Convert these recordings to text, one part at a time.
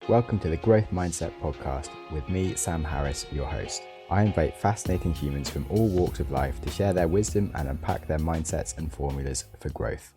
Welcome to the Growth Mindset Podcast with me, Sam Harris, your host. I invite fascinating humans from all walks of life to share their wisdom and unpack their mindsets and formulas for growth.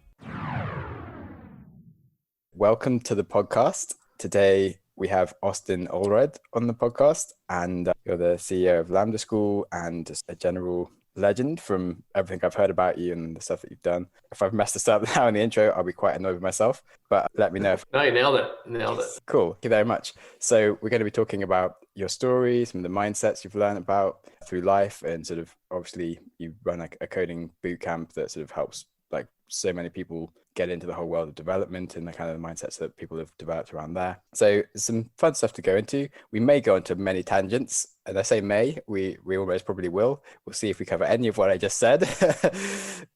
Welcome to the podcast. Today we have Austen Allred on the podcast, and you're the CEO of Lambda School and just a general legend from everything I've heard about you and the stuff that you've done. If I've messed this up now in the intro, I'll be quite annoyed with myself, but let me know if... No, you nailed it. Cool. Thank you very much. So we're going to be talking about your stories, some of the mindsets you've learned about through life, and sort of obviously you run a coding boot camp that sort of helps like so many people get into the whole world of development and the kind of mindsets that people have developed around there. So some fun stuff to go into. We may go into many tangents, and I say may, we almost probably will. We'll see if we cover any of what I just said.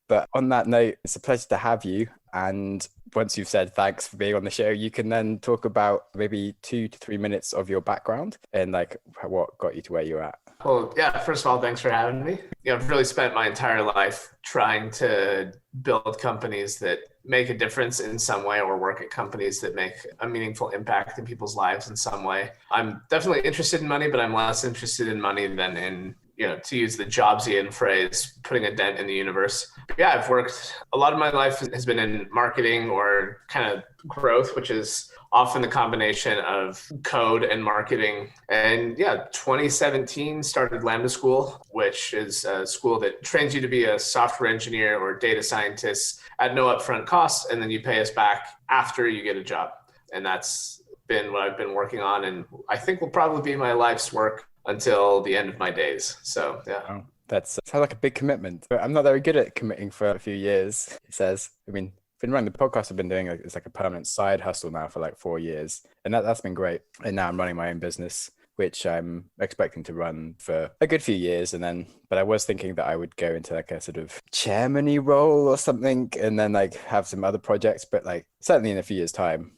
But on that note, it's a pleasure to have you. And once you've said thanks for being on the show, you can then talk about maybe 2 to 3 minutes of your background and like what got you to where you're at. Well, yeah, first of all, thanks for having me. I've really spent my entire life trying to build companies that make a difference in some way, or work at companies that make a meaningful impact in people's lives in some way. I'm definitely interested in money, but I'm less interested in money than in, to use the Jobsian phrase, putting a dent in the universe. But yeah, I've worked, a lot of my life has been in marketing or kind of growth, which is often the combination of code and marketing. And yeah, 2017 started Lambda School, which is a school that trains you to be a software engineer or data scientist at no upfront cost. And then you pay us back after you get a job. And that's been what I've been working on. And I think will probably be my life's work until the end of my days. So yeah. Oh, that sounds like a big commitment. But I'm not very good at committing for a few years, it says. Been running the podcast I've been doing, it's like a permanent side hustle now for like 4 years. And that's been great. And now I'm running my own business, which I'm expecting to run for a good few years. But I was thinking that I would go into like a sort of chairman-y role or something, and then like have some other projects, but like certainly in a few years' time.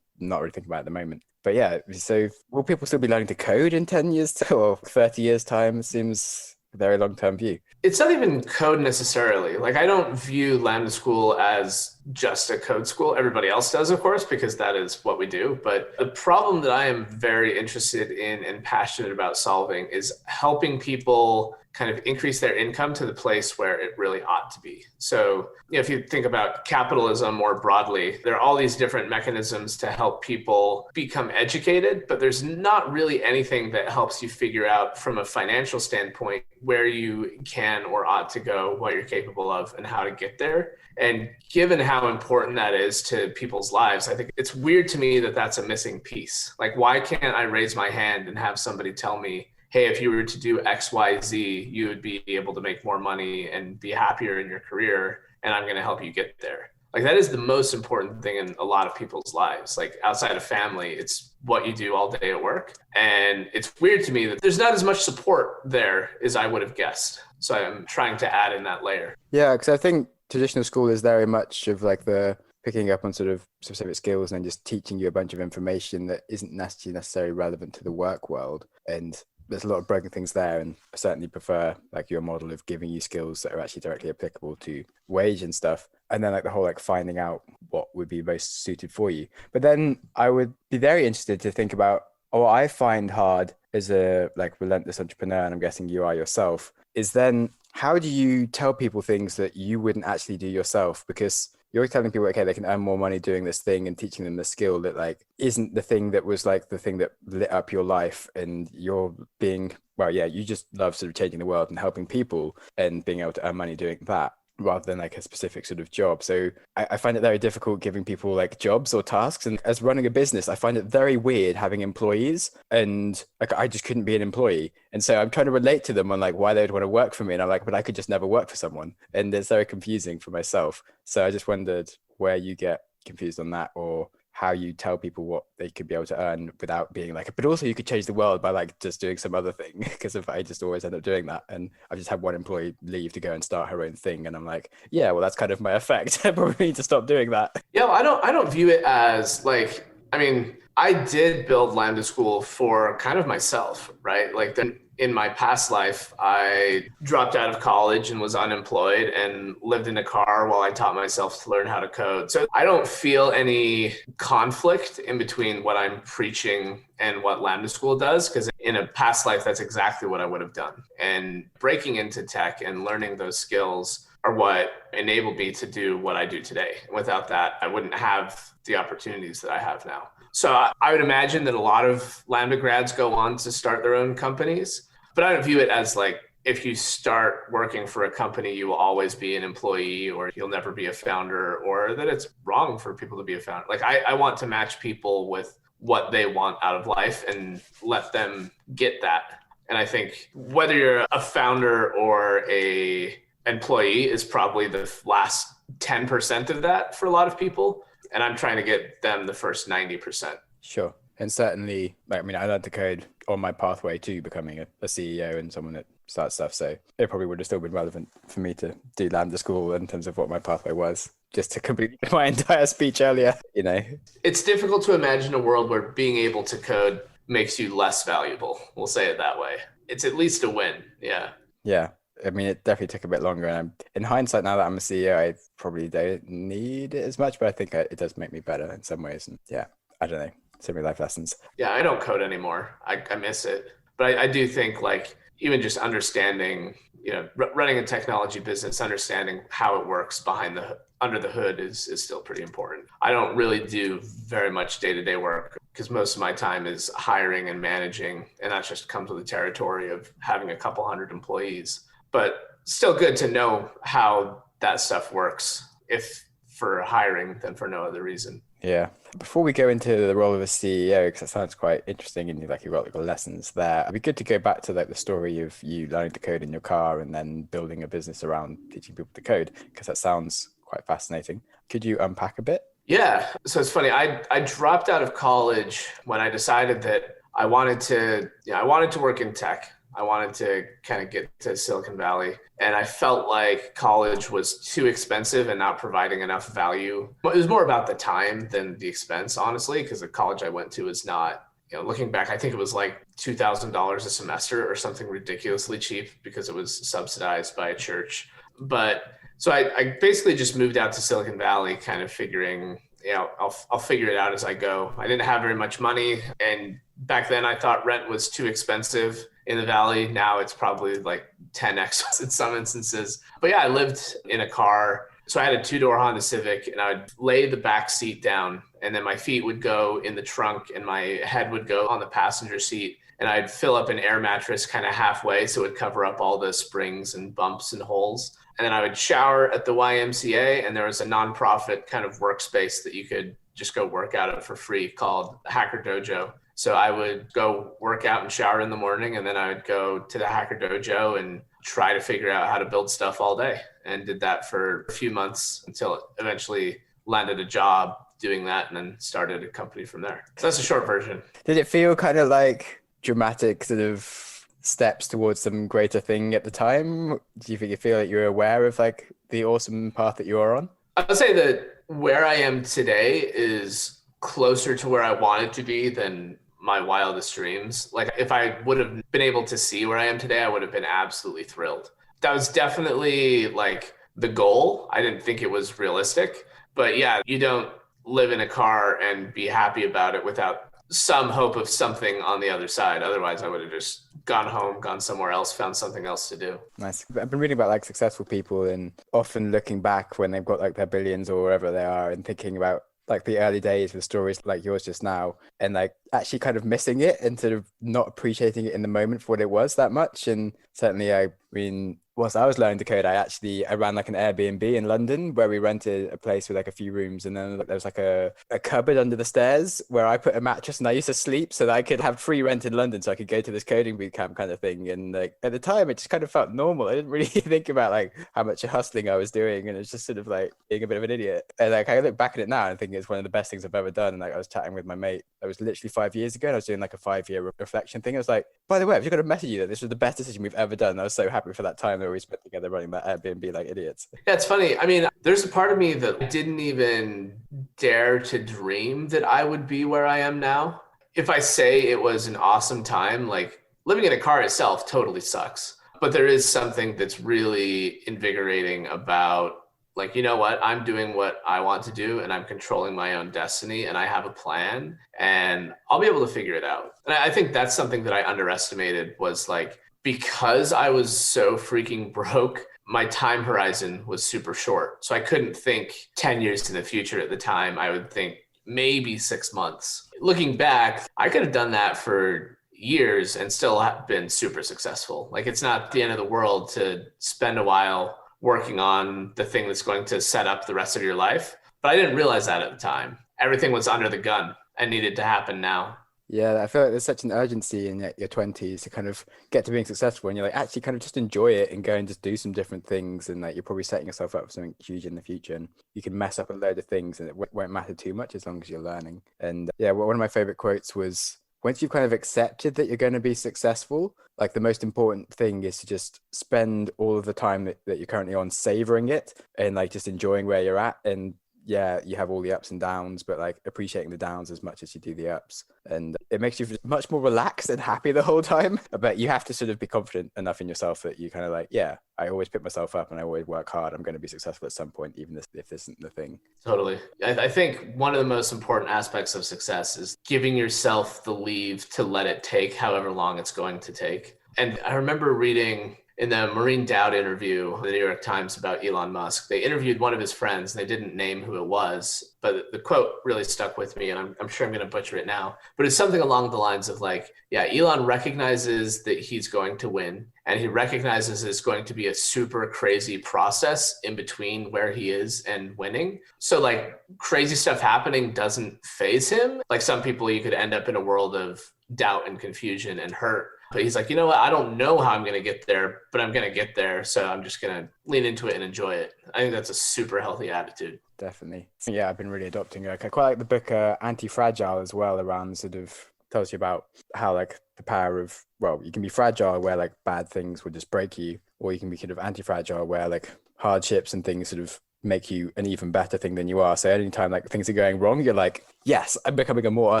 Not really thinking about it at the moment. But yeah, so will people still be learning to code in 10 years or 30 years' time? It seems a very long-term view. It's not even code necessarily. Like, I don't view Lambda School as just a code school. Everybody else does, of course, because that is what we do. But the problem that I am very interested in and passionate about solving is helping people kind of increase their income to the place where it really ought to be. So, if you think about capitalism more broadly, there are all these different mechanisms to help people become educated, but there's not really anything that helps you figure out from a financial standpoint where you can or ought to go, what you're capable of, and how to get there. And given how important that is to people's lives, I think it's weird to me that that's a missing piece. Like, why can't I raise my hand and have somebody tell me, hey, if you were to do X, Y, Z, you would be able to make more money and be happier in your career, and I'm going to help you get there. Like, that is the most important thing in a lot of people's lives. Like, outside of family, it's what you do all day at work. And it's weird to me that there's not as much support there as I would have guessed. So I'm trying to add in that layer. Yeah, because I think traditional school is very much of like the picking up on sort of specific skills and just teaching you a bunch of information that isn't necessarily relevant to the work world. And there's a lot of broken things there, and I certainly prefer like your model of giving you skills that are actually directly applicable to wage and stuff. And then like the whole like finding out what would be most suited for you. But then I would be very interested to think about what I find hard as a like relentless entrepreneur, and I'm guessing you are yourself, is then how do you tell people things that you wouldn't actually do yourself? Because you're always telling people, okay, they can earn more money doing this thing, and teaching them the skill that like isn't the thing that was like the thing that lit up your life. And you're being, well, yeah, you just love sort of changing the world and helping people and being able to earn money doing that, rather than like a specific sort of job. So I find it very difficult giving people like jobs or tasks. And as running a business, I find it very weird having employees, and like I just couldn't be an employee. And so I'm trying to relate to them on like why they would want to work for me. And I'm like, but I could just never work for someone. And it's very confusing for myself. So I just wondered where you get confused on that, or how you tell people what they could be able to earn without being like, but also you could change the world by like just doing some other thing. Because if I just always end up doing that, and I've just had one employee leave to go and start her own thing, and I'm like, yeah, well, that's kind of my effect. I probably need to stop doing that. Yeah, well, I don't view it as like, I mean, I did build Lambda School for kind of myself, right? Like then in my past life, I dropped out of college and was unemployed and lived in a car while I taught myself to learn how to code. So I don't feel any conflict in between what I'm preaching and what Lambda School does, because in a past life, that's exactly what I would have done. And breaking into tech and learning those skills are what enabled me to do what I do today. Without that, I wouldn't have the opportunities that I have now. So I would imagine that a lot of Lambda grads go on to start their own companies, but I don't view it as like, if you start working for a company, you will always be an employee or you'll never be a founder, or that it's wrong for people to be a founder. Like I want to match people with what they want out of life and let them get that. And I think whether you're a founder or a employee is probably the last 10% of that for a lot of people. And I'm trying to get them the first 90%. Sure. And certainly, like, I mean, I learned to code on my pathway to becoming a CEO and someone that starts stuff. So it probably would have still been relevant for me to do Lambda School in terms of what my pathway was, just to complete my entire speech earlier, you know. It's difficult to imagine a world where being able to code makes you less valuable. We'll say it that way. It's at least a win. Yeah. Yeah. I mean, it definitely took a bit longer. And in hindsight, now that I'm a CEO, I probably don't need it as much, but I think it does make me better in some ways. And yeah, I don't know. So many life lessons. Yeah, I don't code anymore. I miss it. But I do think like even just understanding, you know, running a technology business, understanding how it works behind under the hood is still pretty important. I don't really do very much day-to-day work because most of my time is hiring and managing. And that just comes with the territory of having a couple hundred employees. But still good to know how that stuff works, if for hiring than for no other reason. Yeah. Before we go into the role of a CEO, because that sounds quite interesting and like you've got like lessons there, it'd be good to go back to like the story of you learning to code in your car and then building a business around teaching people to code, because that sounds quite fascinating. Could you unpack a bit? Yeah. So it's funny. I dropped out of college when I decided that I wanted to work in tech. I wanted to kind of get to Silicon Valley, and I felt like college was too expensive and not providing enough value. It was more about the time than the expense, honestly, because the college I went to was not, you know, looking back, I think it was like $2,000 a semester or something ridiculously cheap because it was subsidized by a church. But so I basically just moved out to Silicon Valley, kind of figuring, you know, I'll figure it out as I go. I didn't have very much money, and back then I thought rent was too expensive in the Valley. Now it's probably like 10x in some instances. But yeah, I lived in a car. So I had a 2-door Honda Civic, and I would lay the back seat down, and then my feet would go in the trunk and my head would go on the passenger seat. And I'd fill up an air mattress kind of halfway so it would cover up all the springs and bumps and holes. And then I would shower at the YMCA, and there was a nonprofit kind of workspace that you could just go work out at for free called Hacker Dojo. So I would go work out and shower in the morning, and then I would go to the Hacker Dojo and try to figure out how to build stuff all day, and did that for a few months until it eventually landed a job doing that, and then started a company from there. So that's a short version. Did it feel kind of like dramatic sort of steps towards some greater thing at the time? Do you think you feel like you're aware of like the awesome path that you are on? I would say that where I am today is closer to where I wanted to be than my wildest dreams. Like if I would have been able to see where I am today, I would have been absolutely thrilled. That was definitely like the goal. I didn't think it was realistic, but yeah, you don't live in a car and be happy about it without some hope of something on the other side. Otherwise I would have just gone home, gone somewhere else, found something else to do. Nice. I've been reading about like successful people and often looking back when they've got like their billions or wherever they are and thinking about like the early days with stories like yours just now, and like actually kind of missing it and sort of not appreciating it in the moment for what it was that much. And certainly, I mean, whilst I was learning to code, I ran like an Airbnb in London where we rented a place with like a few rooms, and then there was like a cupboard under the stairs where I put a mattress, and I used to sleep so that I could have free rent in London so I could go to this coding boot camp kind of thing. And like at the time it just kind of felt normal. I didn't really think about like how much hustling I was doing, and it's just sort of like being a bit of an idiot. And like I look back at it now and think it's one of the best things I've ever done. And like I was chatting with my mate, it was literally 5 years ago, and I was doing like a 5-year reflection thing. I was like, by the way, I've just got to message you that this was the best decision we've ever done. I was so happy for that time. summer we spent together running that Airbnb like idiots. Yeah, it's funny. I mean, there's a part of me that didn't even dare to dream that I would be where I am now. If I say it was an awesome time, like living in a car itself totally sucks. But there is something that's really invigorating about, like, you know what? I'm doing what I want to do and I'm controlling my own destiny and I have a plan and I'll be able to figure it out. And I think that's something that I underestimated was like, because I was so freaking broke, my time horizon was super short. So I couldn't think 10 years in the future at the time. I would think maybe 6 months. Looking back, I could have done that for years and still have been super successful. Like, it's not the end of the world to spend a while working on the thing that's going to set up the rest of your life. But I didn't realize that at the time. Everything was under the gun and needed to happen now. Yeah, I feel like there's such an urgency in your 20s to kind of get to being successful, and you're like actually kind of just enjoy it and go and just do some different things, and like you're probably setting yourself up for something huge in the future, and you can mess up a load of things and it won't matter too much as long as you're learning. And yeah, one of my favorite quotes was, once you've kind of accepted that you're going to be successful, like the most important thing is to just spend all of the time that you're currently on savoring it and like just enjoying where you're at. And yeah, you have all the ups and downs, but like appreciating the downs as much as you do the ups. And it makes you much more relaxed and happy the whole time. But you have to sort of be confident enough in yourself that you kind of like, yeah, I always pick myself up and I always work hard. I'm going to be successful at some point, even if this isn't the thing. Totally. I think one of the most important aspects of success is giving yourself the leave to let it take however long it's going to take. And I remember reading in the Maureen Dowd interview, the New York Times, about Elon Musk, they interviewed one of his friends and they didn't name who it was, but the quote really stuck with me, and I'm sure I'm going to butcher it now, but it's something along the lines of like, yeah, Elon recognizes that he's going to win, and he recognizes it's going to be a super crazy process in between where he is and winning. So like crazy stuff happening doesn't faze him. Like some people, you could end up in a world of doubt and confusion and hurt. But he's like, you know what? I don't know how I'm going to get there, but I'm going to get there. So I'm just going to lean into it and enjoy it. I think that's a super healthy attitude. Definitely. Yeah, I've been really adopting it. I quite like the book Anti-Fragile as well, around sort of tells you about how like the power of, well, you can be fragile where like bad things will just break you, or you can be kind of anti-fragile where like hardships and things sort of make you an even better thing than you are. So anytime like things are going wrong, you're like, yes, I'm becoming a more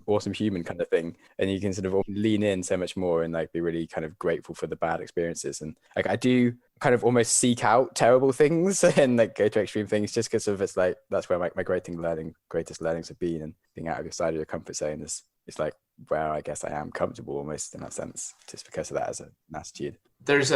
awesome human kind of thing. And you can sort of lean in so much more and like be really kind of grateful for the bad experiences. And like I do kind of almost seek out terrible things and like go to extreme things just because of it's like that's where my greatest learnings have been, and being out of your side of your comfort zone is like where I guess I am comfortable almost in that sense, just because of that as an attitude. There's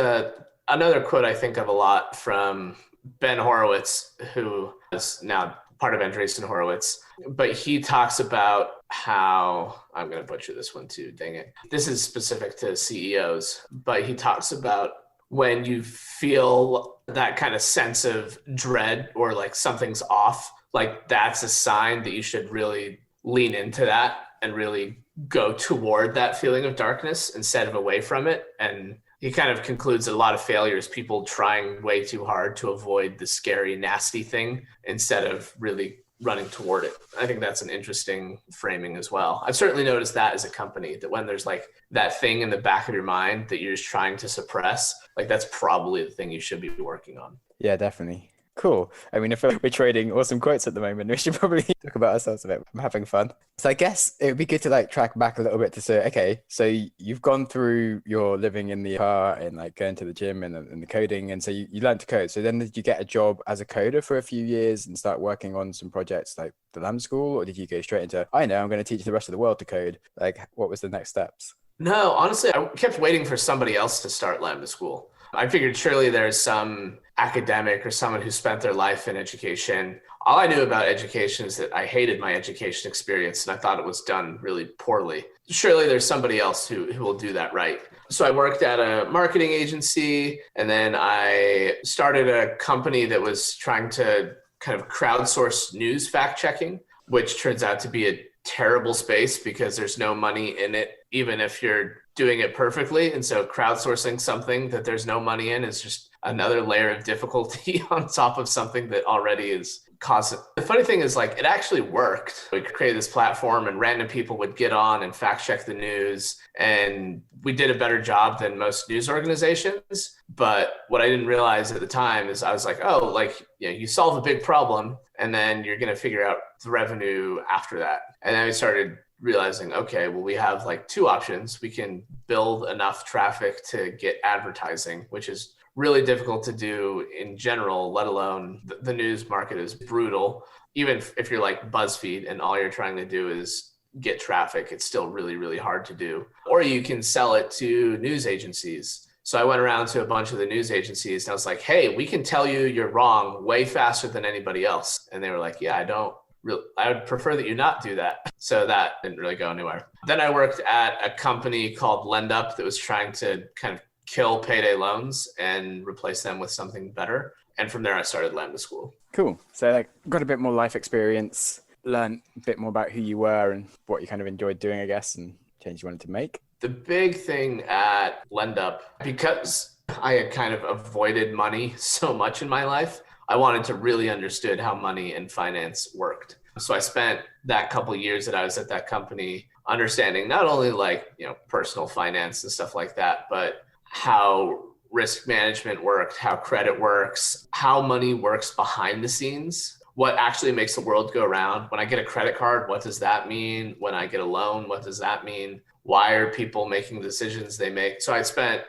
another quote I think of a lot from Ben Horowitz, who is now part of Andreessen Horowitz, but he talks about how, I'm going to butcher this one too, dang it. This is specific to CEOs, but he talks about when you feel that kind of sense of dread or like something's off, like that's a sign that you should really lean into that and really go toward that feeling of darkness instead of away from it. And he kind of concludes that a lot of failures, people trying way too hard to avoid the scary, nasty thing instead of really running toward it. I think that's an interesting framing as well. I've certainly noticed that as a company, that when there's like that thing in the back of your mind that you're just trying to suppress, like that's probably the thing you should be working on. Yeah, definitely. Cool. I mean, I feel like we're trading awesome quotes at the moment. We should probably talk about ourselves a bit. I'm having fun. So I guess it would be good to like track back a little bit to say, okay, so you've gone through your living in the car and like going to the gym and the coding. And so you learned to code. So then did you get a job as a coder for a few years and start working on some projects like the Lambda School? Or did you go straight into, I know, I'm going to teach the rest of the world to code? Like, what was the next steps? No, honestly, I kept waiting for somebody else to start Lambda School. I figured surely there's some academic or someone who spent their life in education. All I knew about education is that I hated my education experience and I thought it was done really poorly. Surely there's somebody else who will do that right. So I worked at a marketing agency, and then I started a company that was trying to kind of crowdsource news fact checking, which turns out to be a terrible space because there's no money in it, even if you're doing it perfectly. And so crowdsourcing something that there's no money in is just another layer of difficulty on top of something that already is cause it. The funny thing is, like, it actually worked. We created this platform and random people would get on and fact check the news. And we did a better job than most news organizations. But what I didn't realize at the time is I was like, oh, like, you solve a big problem and then you're going to figure out the revenue after that. And then we started realizing, okay, well, we have like two options. We can build enough traffic to get advertising, which is really difficult to do in general, let alone the news market is brutal. Even if you're like BuzzFeed and all you're trying to do is get traffic, it's still really, really hard to do. Or you can sell it to news agencies. So I went around to a bunch of the news agencies and I was like, hey, we can tell you you're wrong way faster than anybody else. And they were like, yeah, I would prefer that you not do that. So that didn't really go anywhere. Then I worked at a company called LendUp that was trying to kind of kill payday loans and replace them with something better. And from there, I started Lambda School. Cool. So like got a bit more life experience, learned a bit more about who you were and what you kind of enjoyed doing, I guess, and change you wanted to make. The big thing at LendUp, because I had kind of avoided money so much in my life, I wanted to really understood how money and finance worked. So I spent that couple of years that I was at that company understanding not only like, personal finance and stuff like that, but how risk management worked, how credit works, how money works behind the scenes, what actually makes the world go round. When I get a credit card, what does that mean? When I get a loan, what does that mean? Why are people making decisions they make? So I spent,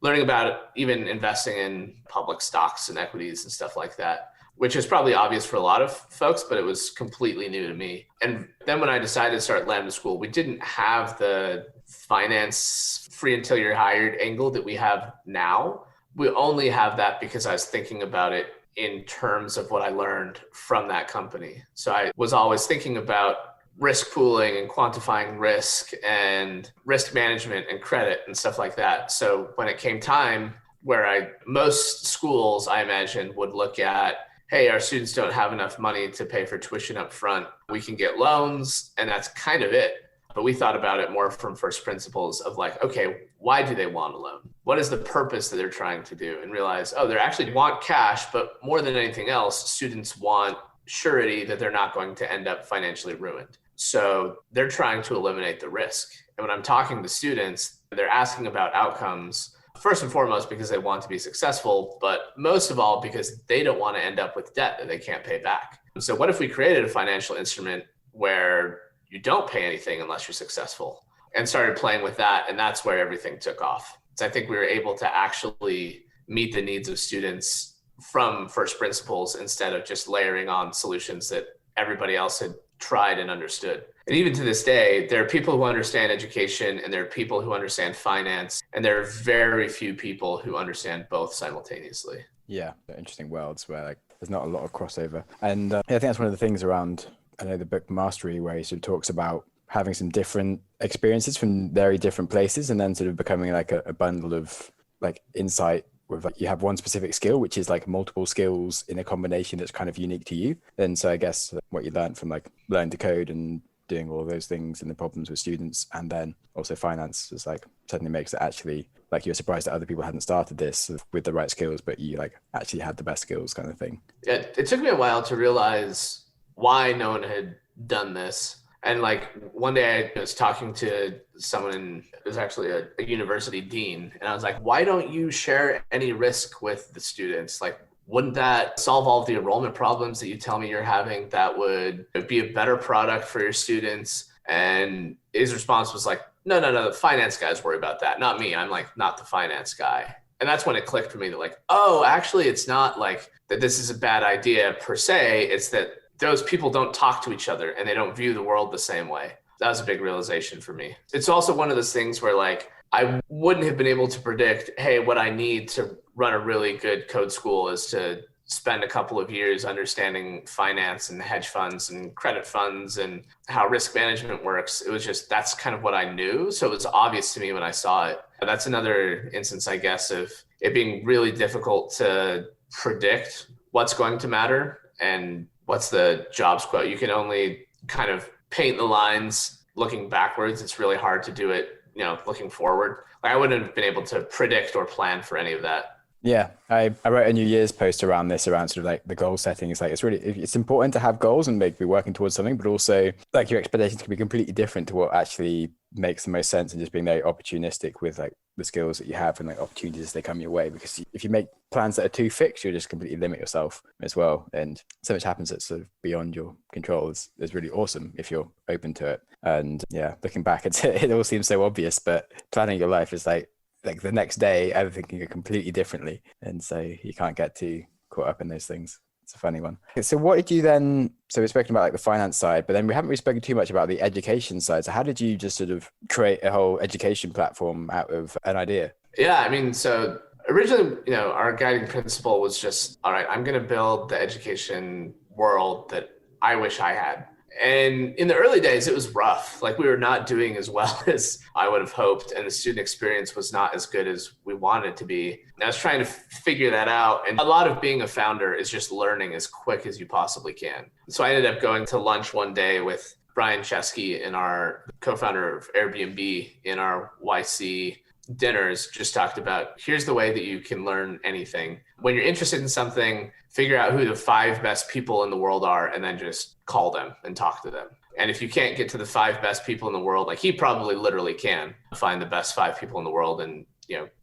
learning about it, even investing in public stocks and equities and stuff like that, which is probably obvious for a lot of folks, but it was completely new to me. And then when I decided to start Lambda School, we didn't have the finance free until you're hired angle that we have now. We only have that because I was thinking about it in terms of what I learned from that company. So I was always thinking about risk pooling and quantifying risk and risk management and credit and stuff like that. So when it came time where most schools, I imagine, would look at, hey, our students don't have enough money to pay for tuition up front. We can get loans, and that's kind of it. But we thought about it more from first principles of like, okay, why do they want a loan? What is the purpose that they're trying to do? And realize, they actually want cash, but more than anything else, students want surety that they're not going to end up financially ruined. So they're trying to eliminate the risk. And when I'm talking to students, they're asking about outcomes, first and foremost, because they want to be successful, but most of all, because they don't want to end up with debt that they can't pay back. So what if we created a financial instrument where you don't pay anything unless you're successful, and started playing with that? And that's where everything took off. So I think we were able to actually meet the needs of students from first principles instead of just layering on solutions that everybody else had tried and understood. And even to this day, there are people who understand education and there are people who understand finance, and there are very few people who understand both simultaneously. Yeah, interesting worlds where like there's not a lot of crossover. And I think that's one of the things around, I know, the book Mastery, where he sort of talks about having some different experiences from very different places and then sort of becoming like a bundle of like insight with like, you have one specific skill, which is like multiple skills in a combination that's kind of unique to you. And so I guess what you learned from like learning to code and doing all those things and the problems with students, and then also finance is like suddenly makes it actually like you're surprised that other people hadn't started this with the right skills, but you like actually had the best skills kind of thing. Yeah, it took me a while to realize why no one had done this. And like one day I was talking to someone, it was actually a university dean, and I was like, why don't you share any risk with the students? Like, wouldn't that solve all of the enrollment problems that you tell me you're having? That would be a better product for your students. And his response was like, no, the finance guys worry about that, not me. I'm like, not the finance guy. And that's when it clicked for me that like, oh, actually, it's not like that this is a bad idea per se. It's that those people don't talk to each other and they don't view the world the same way. That was a big realization for me. It's also one of those things where like, I wouldn't have been able to predict, hey, what I need to run a really good code school is to spend a couple of years understanding finance and hedge funds and credit funds and how risk management works. It was just, that's kind of what I knew. So it was obvious to me when I saw it. That's another instance, I guess, of it being really difficult to predict what's going to matter and what's the jobs quote. You can only kind of paint the lines looking backwards. It's really hard to do it, looking forward. Like I wouldn't have been able to predict or plan for any of that. Yeah, I wrote a New Year's post around this, around sort of like the goal setting. It's like it's important to have goals and be working towards something, but also like your expectations can be completely different to what actually makes the most sense, and just being very opportunistic with like the skills that you have and like opportunities as they come your way. Because if you make plans that are too fixed, you'll just completely limit yourself as well. And so much happens that's sort of beyond your control is really awesome if you're open to it. And yeah, looking back, it all seems so obvious, but planning your life is like the next day, everything can go completely differently. And so you can't get too caught up in those things. It's a funny one. So what did you then, so we've spoken about like the finance side, but then we haven't really spoken too much about the education side. So how did you just sort of create a whole education platform out of an idea? Yeah, I mean, so originally, our guiding principle was just, all right, I'm going to build the education world that I wish I had. And in the early days, it was rough. Like we were not doing as well as I would have hoped. And the student experience was not as good as we wanted it to be. And I was trying to figure that out. And a lot of being a founder is just learning as quick as you possibly can. So I ended up going to lunch one day with Brian Chesky and our co-founder of Airbnb in our YC dinners, just talked about, here's the way that you can learn anything. When you're interested in something, figure out who the 5 best people in the world are, and then just call them and talk to them. And if you can't get to the 5 best people in the world, like he probably literally can find the best 5 people in the world and,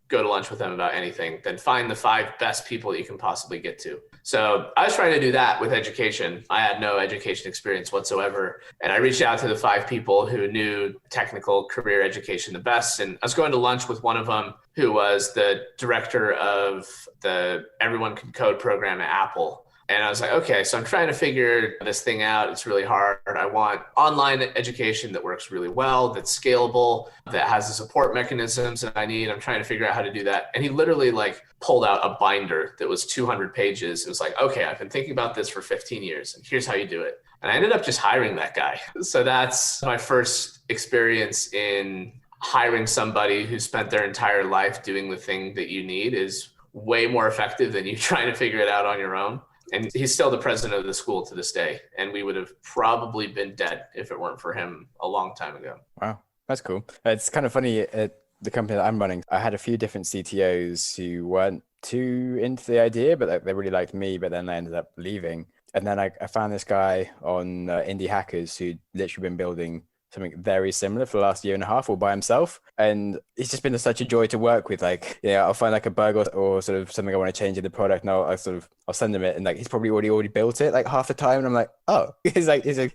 go to lunch with them about anything, then find the 5 best people that you can possibly get to. So I was trying to do that with education. I had no education experience whatsoever. And I reached out to the 5 people who knew technical career education the best. And I was going to lunch with one of them who was the director of the Everyone Can Code program at Apple. And I was like, okay, so I'm trying to figure this thing out. It's really hard. I want online education that works really well, that's scalable, that has the support mechanisms that I need. I'm trying to figure out how to do that. And he literally pulled out a binder that was 200 pages. It was like, okay, I've been thinking about this for 15 years and here's how you do it. And I ended up just hiring that guy. So that's my first experience in hiring somebody who spent their entire life doing the thing that you need is way more effective than you trying to figure it out on your own. And he's still the president of the school to this day. And we would have probably been dead if it weren't for him a long time ago. Wow, that's cool. It's kind of funny at the company that I'm running. I had a few different CTOs who weren't too into the idea, but they really liked me, but then they ended up leaving. And then I found this guy on Indie Hackers who'd literally been building something very similar for the last year and a half all by himself. And it's just been such a joy to work with. I'll find a bug or sort of something I want to change in the product, and I'll send him it, and he's probably already built it half the time, and I'm like, oh, he's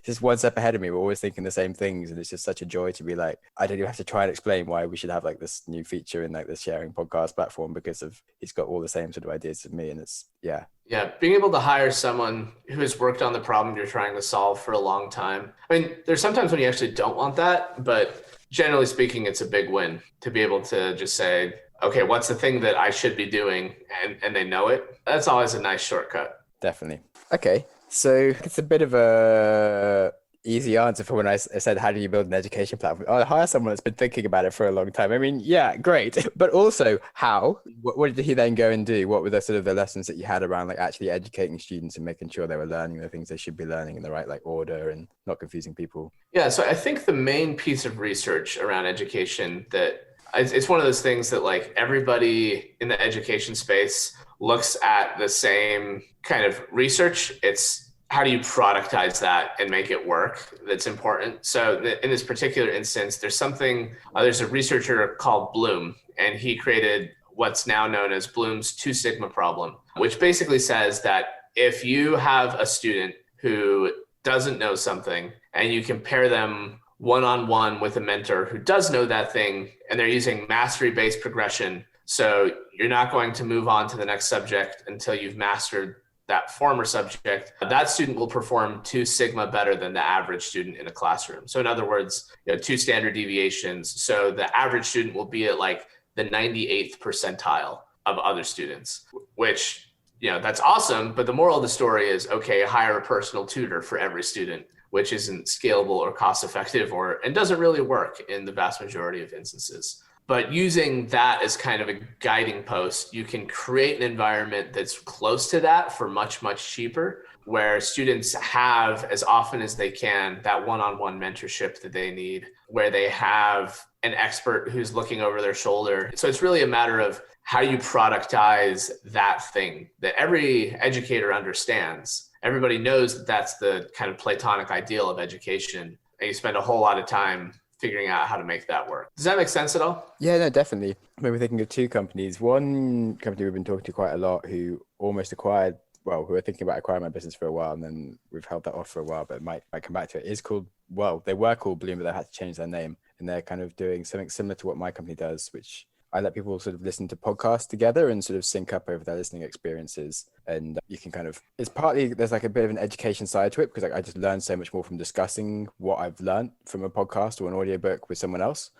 just one step ahead of me. We're always thinking the same things, and it's just such a joy to be like, I don't even have to try and explain why we should have this new feature in this sharing podcast platform, because he's got all the same sort of ideas as me. And it's Yeah, being able to hire someone who has worked on the problem you're trying to solve for a long time. I mean, there's sometimes when you actually don't want that, but generally speaking, it's a big win to be able to just say, okay, what's the thing that I should be doing? And they know it. That's always a nice shortcut. Definitely. Okay. So it's a bit of a easy answer for when I said, how do you build an education platform? I'll hire someone that's been thinking about it for a long time. I mean, yeah, great. But also how? What did he then go and do? What were the sort of the lessons that you had around actually educating students and making sure they were learning the things they should be learning in the right order and not confusing people? Yeah, so I think the main piece of research around education that it's one of those things that everybody in the education space looks at the same kind of research. It's how do you productize that and make it work? That's important. So in this particular instance, there's a researcher called Bloom, and he created what's now known as Bloom's 2 sigma problem, which basically says that if you have a student who doesn't know something and you compare them one-on-one with a mentor who does know that thing, and they're using mastery-based progression, so you're not going to move on to the next subject until you've mastered that former subject, that student will perform 2 sigma better than the average student in a classroom. So in other words, 2 standard deviations. So the average student will be at the 98th percentile of other students, which, that's awesome. But the moral of the story is, okay, hire a personal tutor for every student, which isn't scalable or cost effective and doesn't really work in the vast majority of instances. But using that as kind of a guiding post, you can create an environment that's close to that for much, much cheaper, where students have, as often as they can, that one-on-one mentorship that they need, where they have an expert who's looking over their shoulder. So it's really a matter of how you productize that thing that every educator understands. Everybody knows that that's the kind of Platonic ideal of education. And you spend a whole lot of time figuring out how to make that work. Does that make sense at all? Yeah, no, definitely. Maybe thinking of two companies. One company we've been talking to quite a lot who almost acquired, well, who are thinking about acquiring my business for a while, and then we've held that off for a while, but might come back to it, is called, well, they were called Bloom, but they had to change their name. And they're kind of doing something similar to what my company does, which I let people sort of listen to podcasts together and sort of sync up over their listening experiences. And you can kind of, it's partly, there's like a bit of an education side to it, because like I just learned so much more from discussing what I've learned from a podcast or an audiobook with someone else.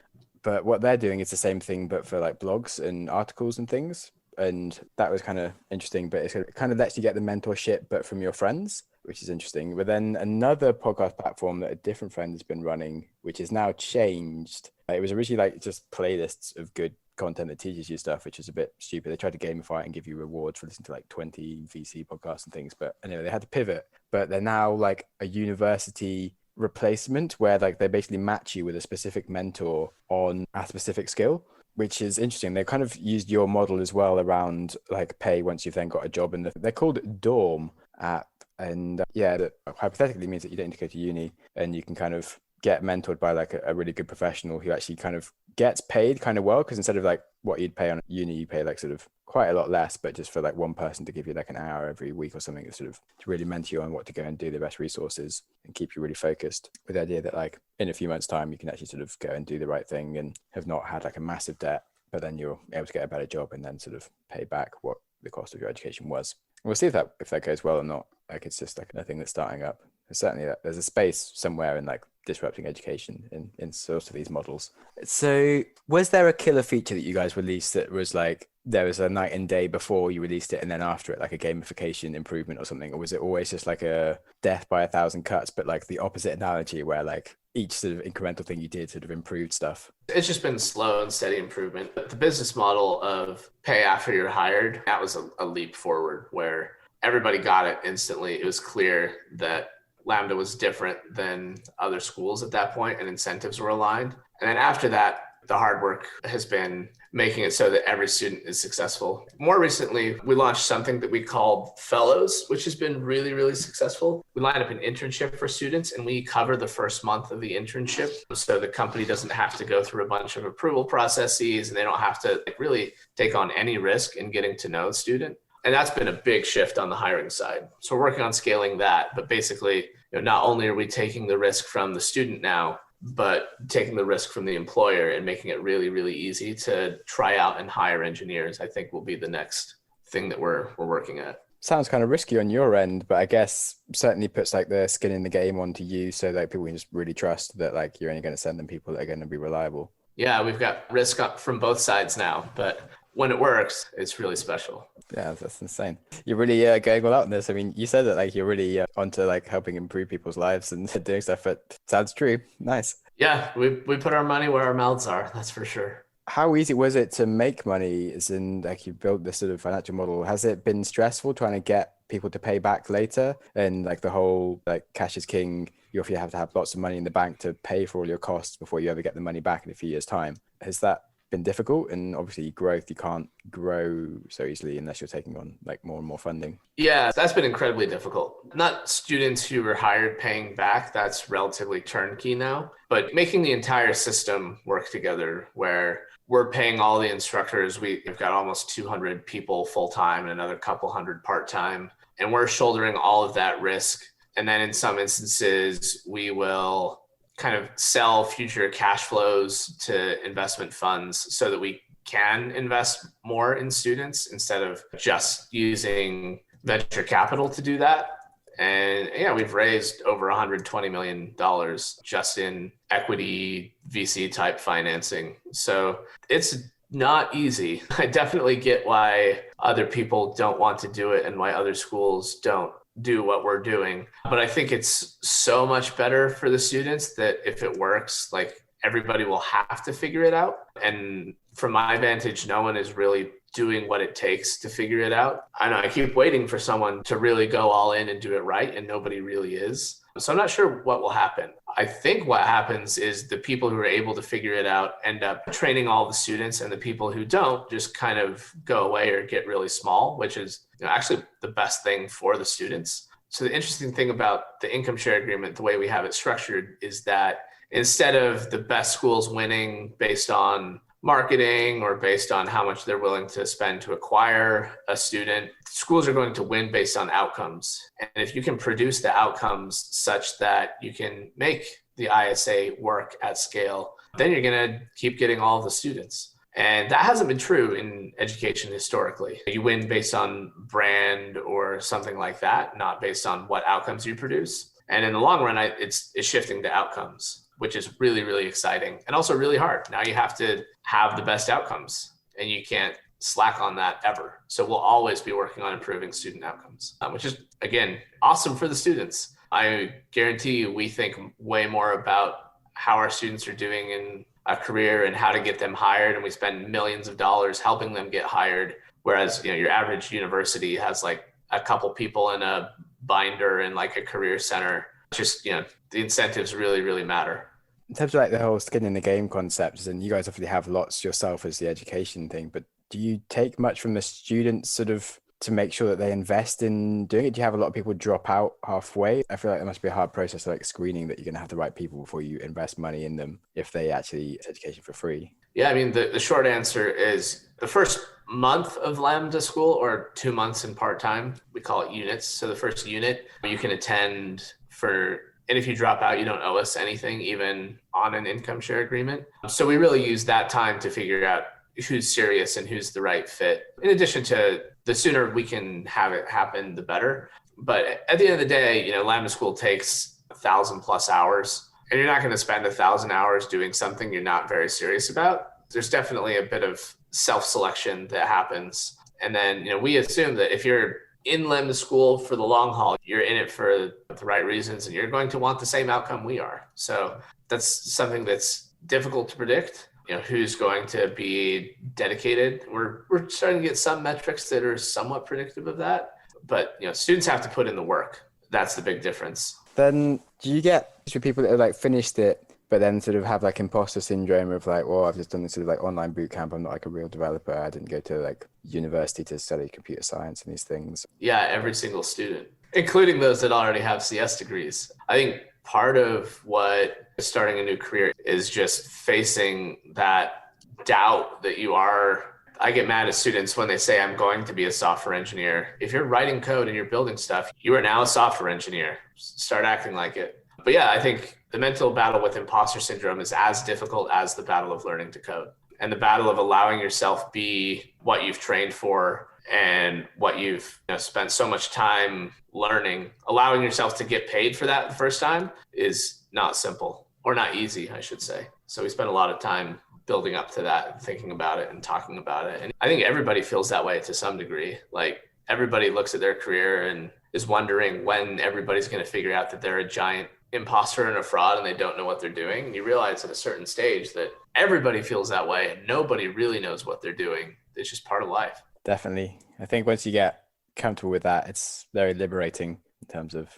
But what they're doing is the same thing, but for like blogs and articles and things. And that was kind of interesting, but it kind of lets you get the mentorship, but from your friends, which is interesting. But then another podcast platform that a different friend has been running, which is now changed. It was originally like just playlists of good content that teaches you stuff, which is a bit stupid. They tried to gamify it and give you rewards for listening to like 20 VC podcasts and things. But anyway, they had to pivot. But they're now like a university replacement where like they basically match you with a specific mentor on a specific skill, which is interesting. They kind of used your model as well around like pay once you've then got a job. And they're called Dorm app. And yeah, that hypothetically means that you don't need to go to uni and you can kind of get mentored by like a really good professional who actually kind of gets paid kind of well, because instead of like what you'd pay on uni, you pay like sort of quite a lot less, but just for like one person to give you like an hour every week or something, sort of to really mentor you on what to go and do, the best resources, and keep you really focused, with the idea that like in a few months time you can actually sort of go and do the right thing and have not had like a massive debt, but then you're able to get a better job and then sort of pay back what the cost of your education was. We'll see if that goes well or not. Like it's just like a thing that's starting up. Certainly there's a space somewhere in like disrupting education in sort of these models. So was there a killer feature that you guys released that was like there was a night and day before you released it and then after it, like a gamification improvement or something? Or was it always just like a death by 1,000 cuts, but like the opposite analogy where like each sort of incremental thing you did sort of improved stuff? It's just been slow and steady improvement. But the business model of pay after you're hired, that was a leap forward where everybody got it instantly. It was clear that Lambda was different than other schools at that point, and incentives were aligned. And then after that, the hard work has been making it so that every student is successful. More recently, we launched something that we called Fellows, which has been really, really successful. We line up an internship for students and we cover the first month of the internship. So the company doesn't have to go through a bunch of approval processes and they don't have to really take on any risk in getting to know the student. And that's been a big shift on the hiring side. So we're working on scaling that. But basically, not only are we taking the risk from the student now, but taking the risk from the employer and making it really, really easy to try out and hire engineers, I think will be the next thing that we're working at. Sounds kind of risky on your end, but I guess certainly puts like the skin in the game onto you so that people can just really trust that like you're only going to send them people that are going to be reliable. Yeah, we've got risk up from both sides now, but when it works, it's really special. Yeah, that's insane. You're really going all out in this. I mean, you said that like you're really onto like helping improve people's lives and doing stuff, but sounds true. Nice. Yeah, we put our money where our mouths are. That's for sure. How easy was it to make money? As in, like you built this sort of financial model. Has it been stressful trying to get people to pay back later? And like the whole like cash is king. You often have to have lots of money in the bank to pay for all your costs before you ever get the money back in a few years' time. Has that been difficult? And obviously growth, you can't grow so easily unless you're taking on like more and more funding. Yeah, that's been incredibly difficult. Not students who were hired paying back, that's relatively turnkey now, but making the entire system work together where we're paying all the instructors. We've got almost 200 people full-time and another couple hundred part-time, and we're shouldering all of that risk. And then in some instances, we will kind of sell future cash flows to investment funds so that we can invest more in students instead of just using venture capital to do that. And yeah, we've raised over $120 million just in equity VC type financing. So it's not easy. I definitely get why other people don't want to do it and why other schools don't do what we're doing. But I think it's so much better for the students that if it works, like everybody will have to figure it out. And from my vantage, no one is really doing what it takes to figure it out. I know I keep waiting for someone to really go all in and do it right, and nobody really is. So I'm not sure what will happen. I think what happens is the people who are able to figure it out end up training all the students, and the people who don't just kind of go away or get really small, which is actually the best thing for the students. So the interesting thing about the income share agreement, the way we have it structured, is that instead of the best schools winning based on marketing or based on how much they're willing to spend to acquire a student, schools are going to win based on outcomes. And if you can produce the outcomes such that you can make the ISA work at scale, then you're going to keep getting all of the students. And that hasn't been true in education historically. You win based on brand or something like that, not based on what outcomes you produce. And in the long run, it's shifting to outcomes, which is really, really exciting and also really hard. Now you have to have the best outcomes, and you can't slack on that ever. So we'll always be working on improving student outcomes, which is, again, awesome for the students. I guarantee you, we think way more about how our students are doing in a career and how to get them hired. And we spend millions of dollars helping them get hired. Whereas, your average university has like a couple people in a binder and like a career center. Just, the incentives really, really matter. In terms of like the whole skin in the game concepts, and you guys obviously have lots yourself as the education thing, but do you take much from the students sort of to make sure that they invest in doing it? Do you have a lot of people drop out halfway? I feel like it must be a hard process, like screening, that you're going to have the right people before you invest money in them if they actually it's education for free. Yeah, I mean, the short answer is the first month of Lambda School, or 2 months in part-time, we call it units. So the first unit you can attend and if you drop out, you don't owe us anything, even on an income share agreement. So we really use that time to figure out who's serious and who's the right fit. In addition to, the sooner we can have it happen, the better. But at the end of the day, Lambda School takes 1,000+ hours, and you're not going to spend 1,000 hours doing something you're not very serious about. There's definitely a bit of self-selection that happens. And then, we assume that if you're in Lambda School for the long haul, you're in it for the right reasons, and you're going to want the same outcome we are. So that's something that's difficult to predict. Who's going to be dedicated. We're starting to get some metrics that are somewhat predictive of that, but students have to put in the work. That's the big difference. Then do you get people that have like finished it, but then sort of have like imposter syndrome of like, well, I've just done this sort of like online boot camp. I'm not like a real developer. I didn't go to like university to study computer science and these things. Yeah, every single student, including those that already have CS degrees. I think part of what starting a new career is just facing that doubt that you are. I get mad at students when they say, I'm going to be a software engineer. If you're writing code and you're building stuff, you are now a software engineer. Start acting like it. But yeah, I think the mental battle with imposter syndrome is as difficult as the battle of learning to code, and the battle of allowing yourself be what you've trained for and what you've spent so much time learning. Allowing yourself to get paid for that the first time is not simple, or not easy, I should say. So we spend a lot of time building up to that and thinking about it and talking about it. And I think everybody feels that way to some degree. Like, everybody looks at their career and is wondering when everybody's going to figure out that they're a giant imposter and a fraud and they don't know what they're doing. And you realize at a certain stage that everybody feels that way and nobody really knows what they're doing. It's just part of life. Definitely. I think once you get comfortable with that, it's very liberating in terms of,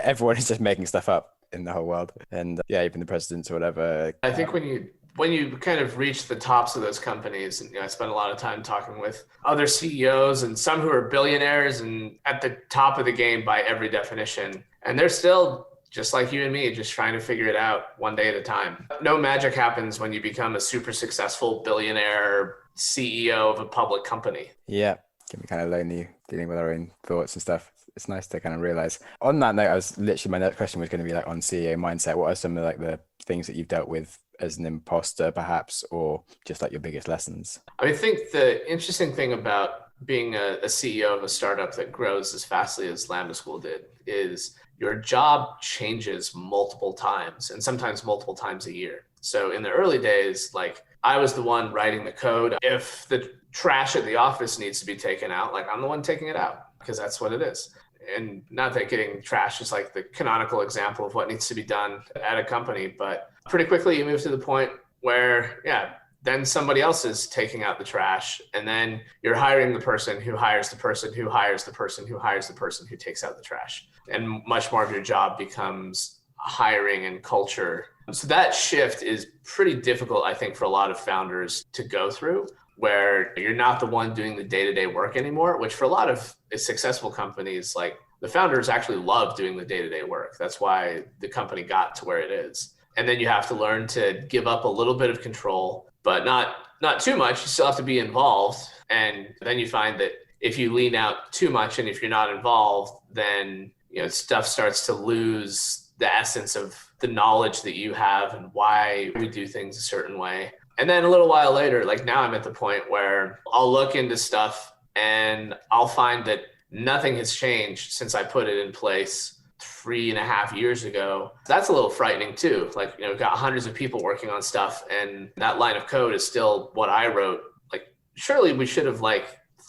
everyone is just making stuff up in the whole world. And even the presidents or whatever. I think when you kind of reach the tops of those companies, and I spent a lot of time talking with other CEOs and some who are billionaires and at the top of the game by every definition. And they're still just like you and me, just trying to figure it out one day at a time. No magic happens when you become a super successful billionaire CEO of a public company. Yeah, can be kind of lonely dealing with our own thoughts and stuff. It's nice to kind of realize. On that note, my next question was going to be like on CEO mindset. What are some of like the things that you've dealt with as an imposter perhaps, or just like your biggest lessons? I think the interesting thing about being a CEO of a startup that grows as fastly as Lambda School did is your job changes multiple times, and sometimes multiple times a year. So in the early days, like, I was the one writing the code. If the trash at the office needs to be taken out, like, I'm the one taking it out because that's what it is. And not that getting trash is like the canonical example of what needs to be done at a company, but pretty quickly you move to the point where, yeah, then somebody else is taking out the trash. And then you're hiring the person who hires the person who hires the person who hires the person who takes out the trash. And much more of your job becomes hiring and culture. So that shift is pretty difficult, I think, for a lot of founders to go through, where you're not the one doing the day-to-day work anymore, which for a lot of successful companies, like the founders actually love doing the day-to-day work. That's why the company got to where it is. And then you have to learn to give up a little bit of control, but not too much. You still have to be involved. And then you find that if you lean out too much and if you're not involved, then stuff starts to lose the essence of the knowledge that you have and why we do things a certain way. And then a little while later, like now I'm at the point where I'll look into stuff and I'll find that nothing has changed since I put it in place 3.5 years ago. That's a little frightening too. Like, we've got hundreds of people working on stuff and that line of code is still what I wrote. Like, surely we should have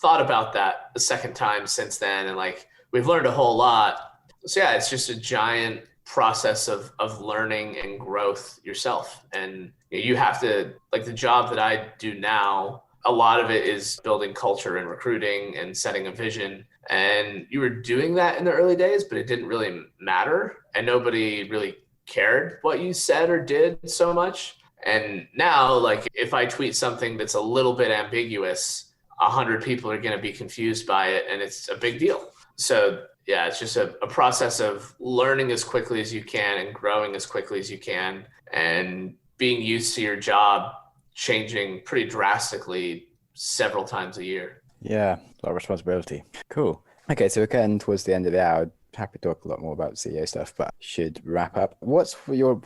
thought about that a second time since then. And we've learned a whole lot. So yeah, it's just a giant process of learning and growth yourself. And you have to, the job that I do now, a lot of it is building culture and recruiting and setting a vision. And you were doing that in the early days, but it didn't really matter. And nobody really cared what you said or did so much. And now, if I tweet something that's a little bit ambiguous, 100 people are going to be confused by it. And it's a big deal. So yeah, it's just a process of learning as quickly as you can and growing as quickly as you can and being used to your job changing pretty drastically several times a year. Yeah, a lot of responsibility. Cool. Okay, so we're getting towards the end of the hour. Happy to talk a lot more about CEO stuff, but should wrap up. What's your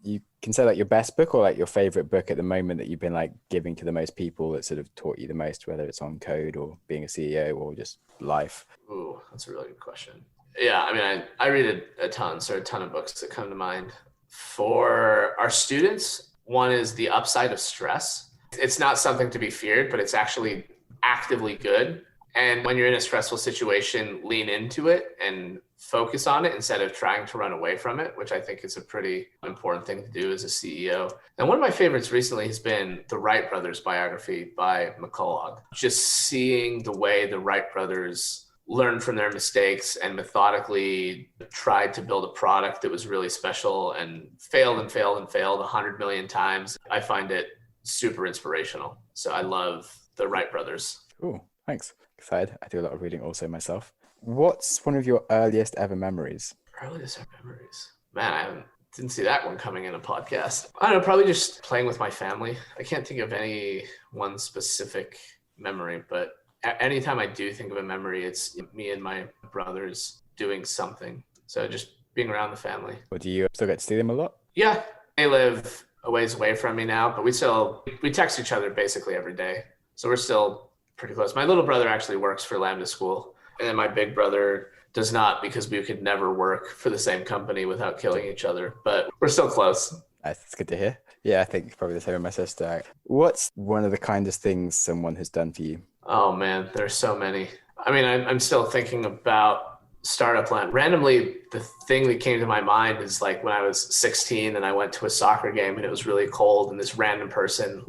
you can say your best book or your favorite book at the moment that you've been giving to the most people that sort of taught you the most, whether it's on code or being a CEO or just life? Ooh, that's a really good question. Yeah, I mean, I read a ton, so a ton of books that come to mind. For our students, one is The Upside of Stress. It's not something to be feared, but it's actually actively good. And when you're in a stressful situation, lean into it and focus on it instead of trying to run away from it, which I think is a pretty important thing to do as a CEO. And one of my favorites recently has been the Wright brothers biography by McCullough. Just seeing the way the Wright brothers learned from their mistakes and methodically tried to build a product that was really special and failed 100 million times. I find it super inspirational. So I love the Wright brothers. Cool. Thanks. Excited. I do a lot of reading also myself. What's one of your earliest ever memories? Earliest ever memories? Man, I didn't see that one coming in a podcast. I don't know, probably just playing with my family. I can't think of any one specific memory, but anytime I do think of a memory, it's me and my brothers doing something. So just being around the family. Or do you still get to see them a lot? Yeah, they live a ways away from me now, but we text each other basically every day. So we're still pretty close. My little brother actually works for Lambda School, and then my big brother does not, because we could never work for the same company without killing each other, but we're still close. That's good to hear. Yeah, I think probably the same with my sister. What's one of the kindest things someone has done for you? Oh man, there's so many. I mean, I'm still thinking about Startup Land. Randomly, the thing that came to my mind is when I was 16 and I went to a soccer game and it was really cold and this random person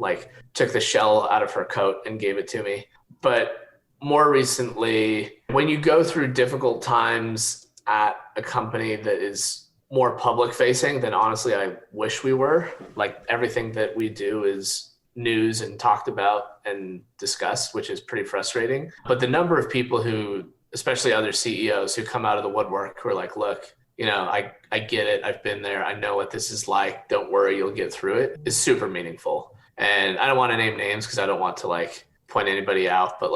took the shell out of her coat and gave it to me. But more recently, when you go through difficult times at a company that is more public facing, then honestly, I wish we were. Everything that we do is news and talked about and discussed, which is pretty frustrating. But the number of people who, especially other CEOs who come out of the woodwork who are look, I get it. I've been there. I know what this is like. Don't worry, you'll get through it, is super meaningful. And I don't want to name names because I don't want to point anybody out, but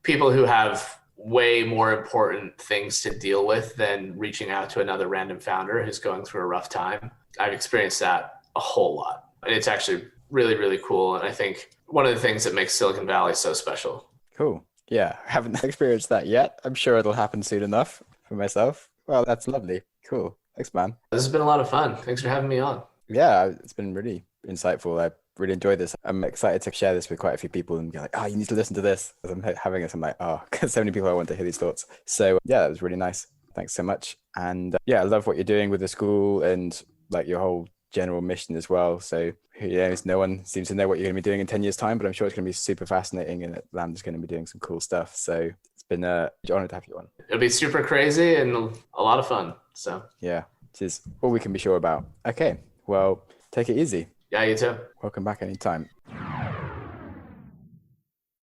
people who have way more important things to deal with than reaching out to another random founder who's going through a rough time. I've experienced that a whole lot. And it's actually really, really cool. And I think one of the things that makes Silicon Valley so special. Cool. Yeah, I haven't experienced that yet. I'm sure it'll happen soon enough for myself. Well, that's lovely. Cool. Thanks, man. This has been a lot of fun. Thanks for having me on. Yeah, it's been really insightful. I really enjoyed this. I'm excited to share this with quite a few people and be oh, you need to listen to this. As I'm having this, I'm because so many people I want to hear these thoughts. So yeah, it was really nice. Thanks so much. And I love what you're doing with the school and your whole general mission as well. So who knows, no one seems to know what you're going to be doing in 10 years' time, but I'm sure it's going to be super fascinating and that Lambda's going to be doing some cool stuff. So it's been an honor to have you on. It'll be super crazy and a lot of fun. So yeah, which is all we can be sure about. Okay, well, take it easy. Yeah, you too. Welcome back anytime.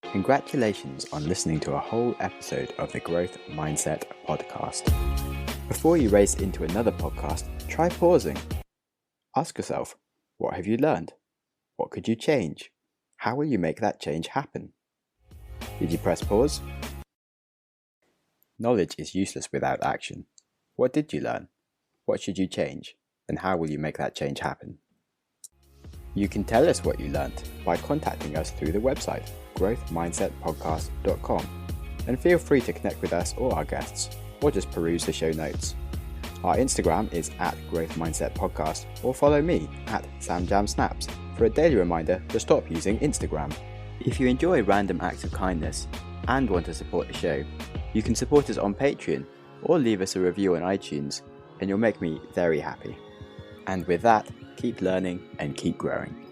Congratulations on listening to a whole episode of the Growth Mindset podcast. Before you race into another podcast, try pausing. Ask yourself, what have you learned? What could you change? How will you make that change happen? Did you press pause? Knowledge is useless without action. What did you learn? What should you change? And how will you make that change happen? You can tell us what you learned by contacting us through the website, growthmindsetpodcast.com, and feel free to connect with us or our guests, or just peruse the show notes. Our Instagram is @growthmindsetpodcast, or follow me @samjamsnaps for a daily reminder to stop using Instagram. If you enjoy random acts of kindness and want to support the show, you can support us on Patreon or leave us a review on iTunes, and you'll make me very happy. And with that, keep learning and keep growing.